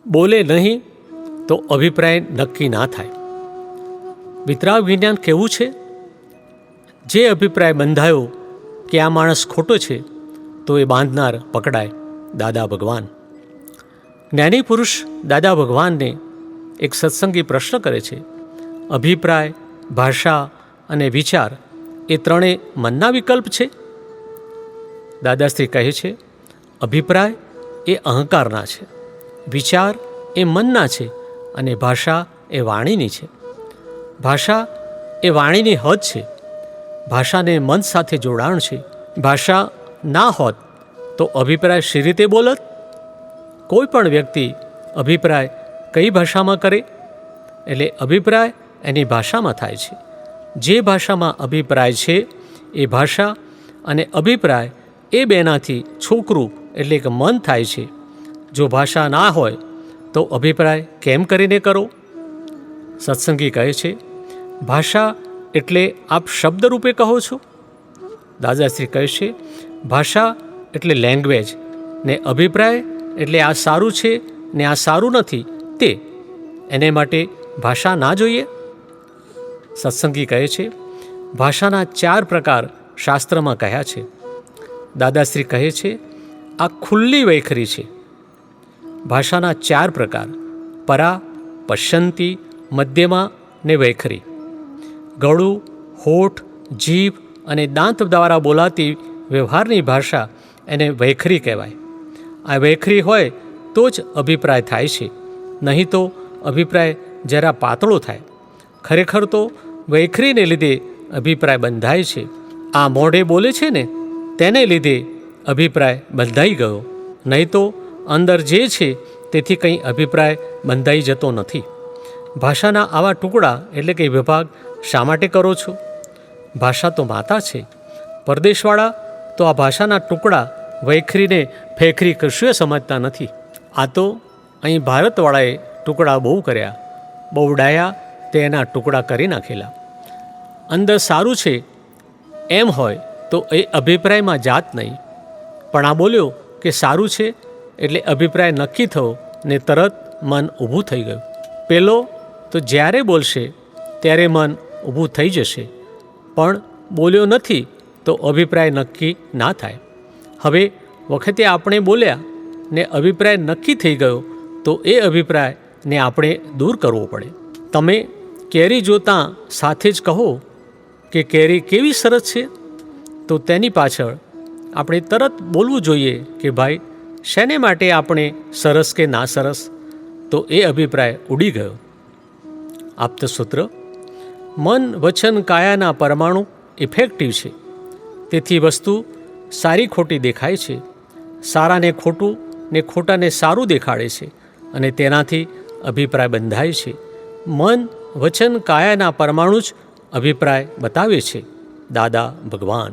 બોલે નહીં તો અભિપ્રાય નક્કી ના થાય. વિતરાગ વિજ્ઞાન કેવું છે? જે અભિપ્રાય બંધાયો કે આ માણસ ખોટો છે તો એ બાંધનાર પકડાય દાદા ભગવાન. જ્ઞાની પુરુષ દાદા ભગવાનને એક સત્સંગી પ્રશ્ન કરે છે, અભિપ્રાય, ભાષા અને વિચાર એ ત્રણેય મનના વિકલ્પ છે? દાદાશ્રી કહે છે, અભિપ્રાય એ અહંકારના છે, વિચાર એ મનના છે અને ભાષા એ વાણીની છે. ભાષા એ વાણીની હદ છે. ભાષાને મન સાથે જોડાણ છે. ભાષા ના હોત તો અભિપ્રાય શી રીતે બોલત? કોઈ પણ વ્યક્તિ અભિપ્રાય કઈ ભાષામાં કરે? એટલે અભિપ્રાય એની ભાષામાં થાય છે. જે ભાષામાં અભિપ્રાય છે એ ભાષા અને અભિપ્રાય એ બેનાથી છોકરું એટલે કે મન થાય છે. જો ભાષા ના હોય તો અભિપ્રાય કેમ કરીને કરો? સત્સંગી કહે છે, ભાષા એટલે આપ શબ્દ રૂપે કહો છો? દાદાશ્રી કહે છે, ભાષા એટલે લેંગ્વેજ ને અભિપ્રાય એટલે આ સારું છે ને આ સારું નથી તે, એને માટે ભાષા ના જોઈએ? સત્સંગી કહે છે, ભાષાના 4 પ્રકાર શાસ્ત્રમાં કહ્યા છે. દાદાશ્રી કહે છે, આ ખુલ્લી વૈખરી છે. ભાષાના 4 પ્રકાર: પરા, પશ્યંતી, મધ્યમા ને વૈખરી. ગળું, હોઠ, જીભ અને દાંત દ્વારા બોલાતી વ્યવહારની ભાષા એને વૈખરી કહેવાય. આ વૈખરી હોય તો જ અભિપ્રાય થાય છે, નહીં તો અભિપ્રાય જરા પાતળો થાય. ખરેખર તો વૈખરીને લીધે અભિપ્રાય બંધાય છે. આ મોઢે બોલે છે ને તેને લીધે અભિપ્રાય બંધાઈ ગયો, નહીં તો અંદર જે છે તેથી કંઈ અભિપ્રાય બંધાઈ જતો નથી. ભાષાના આવા ટુકડા એટલે કે વિભાગ શા માટે કરો છો? ભાષા તો માતા છે. પરદેશવાળા તો આ ભાષાના ટુકડા વૈખરીને ફેખરી કશું સમજતા નથી. આ તો અહીં ભારતવાળાએ ટુકડા બહુ કર્યા, બહુ ડાયા તે એના ટુકડા કરી નાખેલા. અંદર સારું છે એમ હોય તો એ અભિપ્રાયમાં જાત નહીં. પણ આ બોલ્યો કે સારું છે એટલે અભિપ્રાય નક્કી થયો ને તરત મન ઊભું થઈ ગયું. પેલો તો જ્યારે બોલશે ત્યારે મન ઊભું થઈ જશે, પણ બોલ્યો નથી તો અભિપ્રાય નક્કી ના થાય. હવે વખતે આપણે બોલ્યા ને અભિપ્રાય નક્કી થઈ ગયો તો એ અભિપ્રાયને આપણે દૂર કરવો પડે. તમે કેરી જોતાં સાથે જ કહો કે કેરી કેવી સરસ છે, તો તેની પાછળ આપણે તરત બોલવું જોઈએ કે ભાઈ શેને માટે આપણે સરસ કે ના સરસ, તો એ અભિપ્રાય ઉડી ગયો. આપ્તસૂત્ર: મન, વચન, કાયાના પરમાણુ ઇફેક્ટિવ છે. તેથી વસ્તુ સારી ખોટી દેખાય છે, સારાને ખોટું ને ખોટાને સારું દેખાડે છે અને તેનાથી અભિપ્રાય બંધાય છે. મન, વચન, કાયાના પરમાણુ જ અભિપ્રાય બતાવે છે. દાદા ભગવાન.